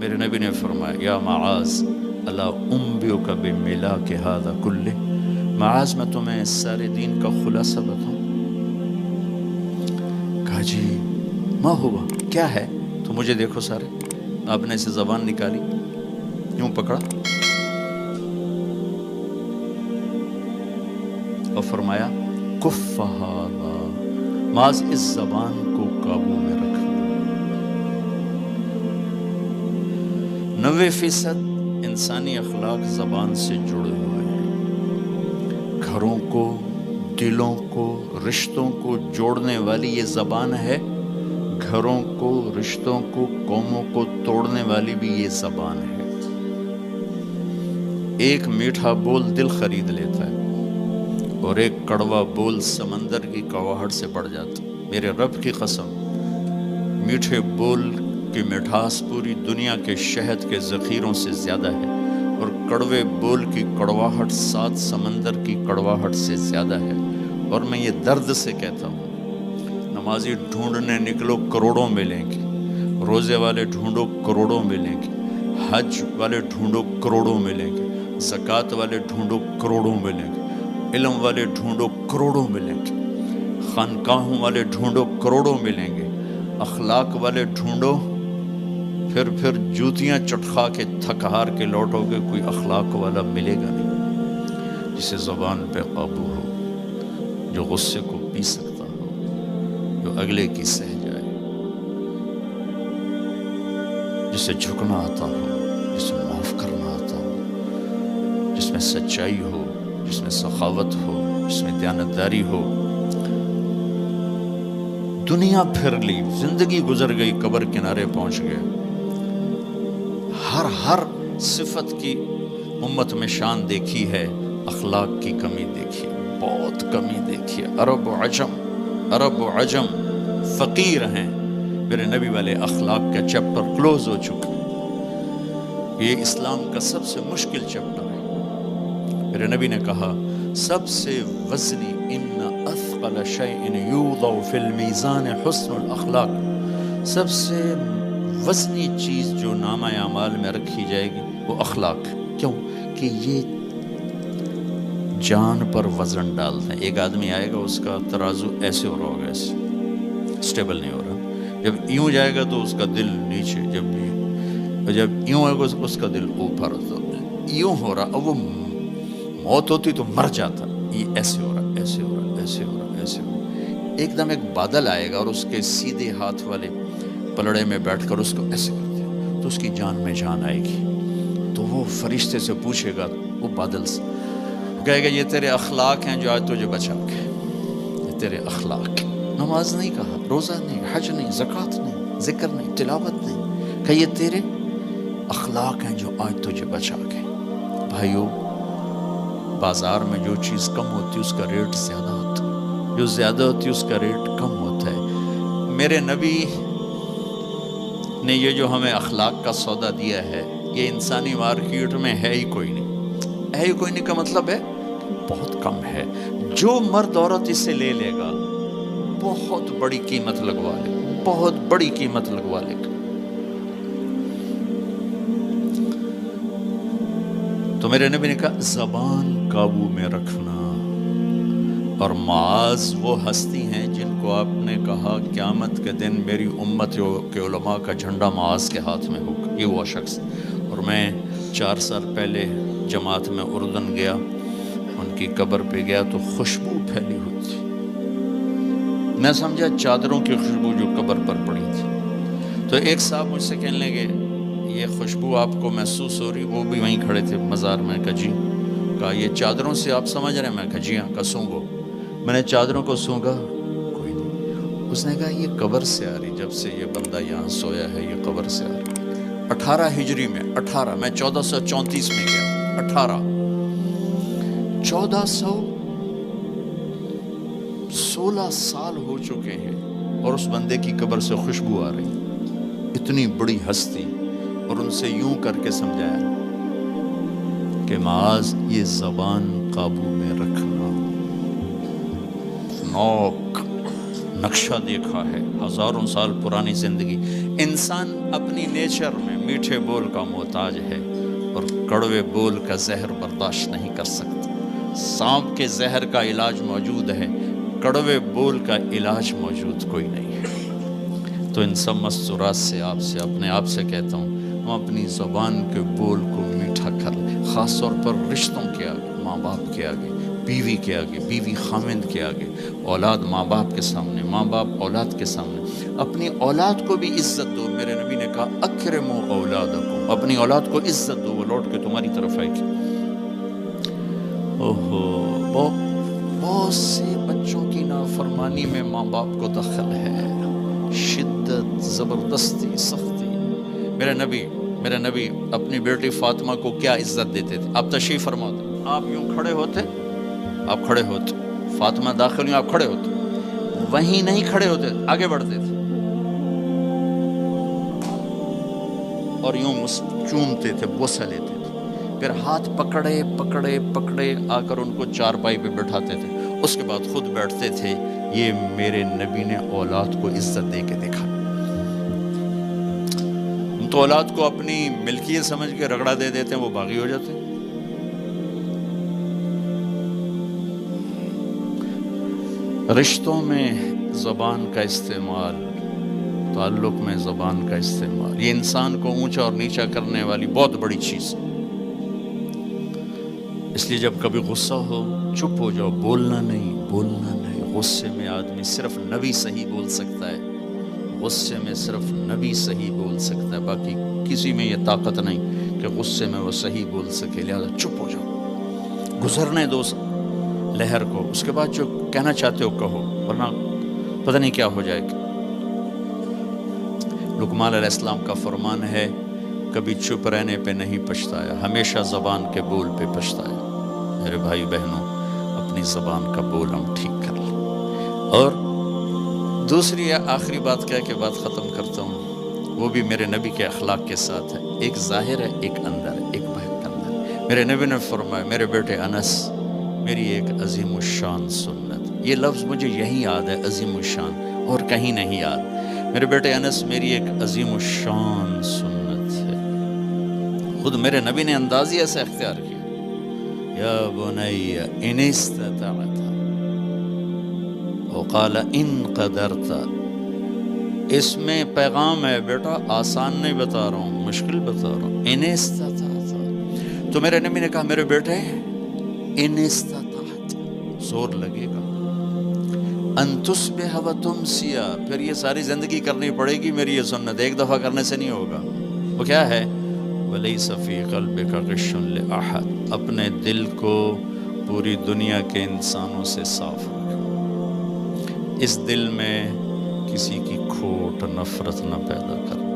میرے نبی نے فرمایا یا معاذ الا انبئک بملاک ھذا کلہ، معاذ میں تمہیں اس سارے دین کا خلاصہ بتاؤں؟ کہا جی ما ہوا، کیا ہے؟ تو مجھے دیکھو سارے، آپ نے اسے زبان نکالی، یوں پکڑا اور فرمایا کف ھذا، معاذ اس زبان کو قابو میں رکھ۔ 90% انسانی اخلاق زبان سے جڑے ہوئے ہیں۔ گھروں کو، دلوں کو، رشتوں کو جوڑنے والی یہ زبان ہے، گھروں کو، رشتوں کو، قوموں کو توڑنے والی بھی یہ زبان ہے۔ ایک میٹھا بول دل خرید لیتا ہے اور ایک کڑوا بول سمندر کی کڑواہٹ سے بڑھ جاتا ہے۔ میرے رب کی قسم، میٹھے بول کی مٹھاس پوری دنیا کے شہد کے ذخیروں سے زیادہ ہے، اور کڑوے بول کی کڑواہٹ 7 سمندر کی کڑواہٹ سے زیادہ ہے۔ اور میں یہ درد سے کہتا ہوں، نمازی ڈھونڈنے نکلو کروڑوں ملیں گے، روزے والے ڈھونڈو کروڑوں ملیں گے، حج والے ڈھونڈو کروڑوں ملیں گے، زکوٰۃ والے ڈھونڈو کروڑوں ملیں گے، علم والے ڈھونڈو کروڑوں ملیں گے، خانقاہوں والے ڈھونڈو کروڑوں ملیں گے، اخلاق والے ڈھونڈو، پھر جوتیاں چٹخا کے تھک ہار کے لوٹو گے، کوئی اخلاق والا ملے گا نہیں، جسے زبان پہ قابو ہو، جو غصے کو پی سکتا ہو، جو اگلے کی سہ جائے، جسے جھکنا آتا ہو، جسے معاف کرنا آتا ہو، جس میں سچائی ہو، جس میں سخاوت ہو، جس میں دیانتداری ہو۔ دنیا پھر لی، زندگی گزر گئی، قبر کنارے پہنچ گئے، ہر صفت کی امت میں شان دیکھی ہے، اخلاق کی کمی دیکھی ہے، بہت کمی دیکھی ہے۔ عرب و عجم فقیر ہیں، میرے نبی والے اخلاق کا چیپٹر کلوز ہو چکا ہے۔ یہ اسلام کا سب سے مشکل چیپٹر ہے۔ میرے نبی نے کہا سب سے وزنی، ان اثقل شیء یوضع فی المیزان حسن الاخلاق، سب سے وزنی چیز جو نامہ اعمال میں رکھی جائے گی وہ اخلاق۔ کیوں کہ یہ جان پر وزن ڈالتے ہیں۔ ایک آدمی آئے گا، اس کا ترازو ایسے ہو رہا ہوگا، ایسے سٹیبل نہیں ہو رہا، جب یوں جائے گا تو اس کا دل نیچے، جب یوں آئے گا اس کا دل اوپر، تو یوں ہو رہا، اب وہ موت ہوتی تو مر جاتا، یہ ایسے ہو رہا، ایسے ہو رہا، ایسے ہو رہا، ایسے ہو رہا۔ ایک دم ایک بادل آئے گا اور اس کے سیدھے ہاتھ والے پلڑے میں بیٹھ کر اس کو ایسے کرتے ہیں تو اس کی جان میں جان آئے گی۔ تو وہ فرشتے سے پوچھے گا، وہ بادل سے کہے گا یہ تیرے اخلاق ہیں جو آج تجھے بچا کے، یہ تیرے اخلاق۔ نماز نہیں کہا، روزہ نہیں، حج نہیں، زکوٰۃ نہیں، ذکر نہیں، تلاوت نہیں، کہ یہ تیرے اخلاق ہیں جو آج تجھے بچا کے۔ بھائیو، بازار میں جو چیز کم ہوتی ہے اس کا ریٹ زیادہ ہوتا ہے، جو زیادہ ہوتی ہے اس کا ریٹ کم ہوتا ہے۔ میرے نبی نے یہ جو ہمیں اخلاق کا سودا دیا ہے، یہ انسانی مارکیٹ میں ہے ہی کوئی نہیں۔ ہے ہی کوئی نہیں کا مطلب ہے بہت کم ہے۔ جو مرد عورت اسے لے لے گا بہت بڑی قیمت لگوا لے، بہت بڑی قیمت لگوا لے گا۔ تو میرے نبی نے کہا زبان قابو میں رکھنا۔ اور معاذ وہ ہستی ہیں جن کو آپ نے کہا قیامت کے دن میری امت کے علماء کا جھنڈا معاذ کے ہاتھ میں ہوگا، یہ وہ شخص۔ اور میں 4 سال پہلے جماعت میں اردن گیا، ان کی قبر پہ گیا تو خوشبو پھیلی ہوئی تھی، میں سمجھا چادروں کی خوشبو جو قبر پر پڑی تھی۔ تو ایک صاحب مجھ سے کہنے لگے یہ خوشبو آپ کو محسوس ہو رہی؟ وہ بھی وہیں کھڑے تھے مزار میں۔ کہا جی۔ کہا یہ چادروں سے آپ سمجھ رہے ہیں؟ میں کہا جی ہاں۔ کہا سونگو۔ میں نے چادروں کو سونگا، کوئی نہیں۔ اس نے کہا یہ قبر سے آ رہی، جب سے یہ بندہ یہاں سویا ہے یہ قبر سے آ رہی۔ 18 ہجری میں، 18 میں 1434 میں گیا، 1416 سال ہو چکے ہیں اور اس بندے کی قبر سے خوشبو آ رہی، اتنی بڑی ہستی۔ اور ان سے یوں کر کے سمجھایا کہ معاذ یہ زبان قابو میں رکھنا۔ نوک نقشہ دیکھا ہے، 1000 سال پرانی زندگی، انسان اپنی نیچر میں میٹھے بول کا محتاج ہے اور کڑوے بول کا زہر برداشت نہیں کر سکتا۔ سانپ کے زہر کا علاج موجود ہے، کڑوے بول کا علاج موجود کوئی نہیں ہے۔ تو ان سب مستورات سے اپنے آپ سے کہتا ہوں، ہم اپنی زبان کے بول کو میٹھا کر لیں، خاص طور پر رشتوں کے آگے، ماں باپ کے آگے، بیوی کے آگے، بیوی خامند کے آگے، اولاد ماں باپ کے سامنے، ماں باپ اولاد کے سامنے۔ اپنی اولاد کو بھی عزت دو۔ میرے نبی نے کہا اکرموا اولادکم، اپنی اولاد کو عزت دو، وہ لوٹ کے تمہاری طرف آئے گی۔ بہت سے بچوں کی نافرمانی میں ماں باپ کو دخل ہے، شدت، زبردستی، سختی۔ میرے نبی اپنی بیٹی فاطمہ کو کیا عزت دیتے تھے؟ آپ تشریف فرما دیں، آپ یوں کھڑے ہوتے، فاطمہ داخل ہوئی، آپ کھڑے ہوتے، وہیں نہیں کھڑے ہوتے، آگے بڑھتے تھے اور یوں چومتے تھے، بوسہ لیتے تھے، پھر ہاتھ پکڑے آ کر ان کو چارپائی پہ بٹھاتے تھے، اس کے بعد خود بیٹھتے تھے۔ یہ میرے نبی نے اولاد کو عزت دے کے دیکھا۔ ہم تو اولاد کو اپنی ملکیت سمجھ کے رگڑا دے دیتے ہیں، وہ باغی ہو جاتے ہیں۔ رشتوں میں زبان کا استعمال، تعلق میں زبان کا استعمال، یہ انسان کو اونچا اور نیچا کرنے والی بہت بڑی چیز ہے۔ اس لیے جب کبھی غصہ ہو چپ ہو جاؤ، بولنا نہیں۔ غصے میں آدمی صرف نبی صحیح بول سکتا ہے، غصے میں صرف نبی صحیح بول سکتا ہے، باقی کسی میں یہ طاقت نہیں کہ غصے میں وہ صحیح بول سکے۔ لہذا چپ ہو جاؤ، گزرنے دو لہر کو، اس کے بعد جو کہنا چاہتے ہو کہو، ورنہ پتہ نہیں کیا ہو جائے گا۔ لقمان علیہ السلام کا فرمان ہے، کبھی چپ رہنے پہ نہیں پچھتایا، ہمیشہ زبان کے بول پہ پچھتایا۔ میرے بھائی بہنوں، اپنی زبان کا بول ہم ٹھیک کر لیں۔ اور دوسری یا آخری بات کہہ کے بات ختم کرتا ہوں، وہ بھی میرے نبی کے اخلاق کے ساتھ ہے۔ ایک ظاہر ہے، ایک اندر ہے، ایک باہر کے اندر۔ میرے نبی نے فرمایا، میرے بیٹے انس، میری ایک عظیم الشان سنت، یہ لفظ مجھے یہی یاد ہے، عظیم الشان، اور کہیں نہیں یاد۔ میرے بیٹے انس، میری ایک عظیم الشان سنت ہے۔ خود میرے نبی نے انداز ہی ایسا اختیار کیا، یا بنی ان استطعت، وقال ان قدرت۔ اس میں پیغام ہے، بیٹا آسان نہیں بتا رہا ہوں، مشکل بتا رہا ہوں۔ ان استطعت، تو میرے نبی نے کہا میرے بیٹے ان استطعت، زور لگے گا، ان تصبح و تمسی، پھر یہ ساری زندگی کرنی پڑے گی میری یہ سنت، ایک دفعہ کرنے سے نہیں ہوگا۔ وہ کیا ہے؟ وَلَيْسَ فِي قَلْبِكَ غِشٌّ لِأَحَدٍ، اپنے دل کو پوری دنیا کے انسانوں سے صاف رکھو، اس دل میں کسی کی کھوٹ، نفرت نہ پیدا کرنا۔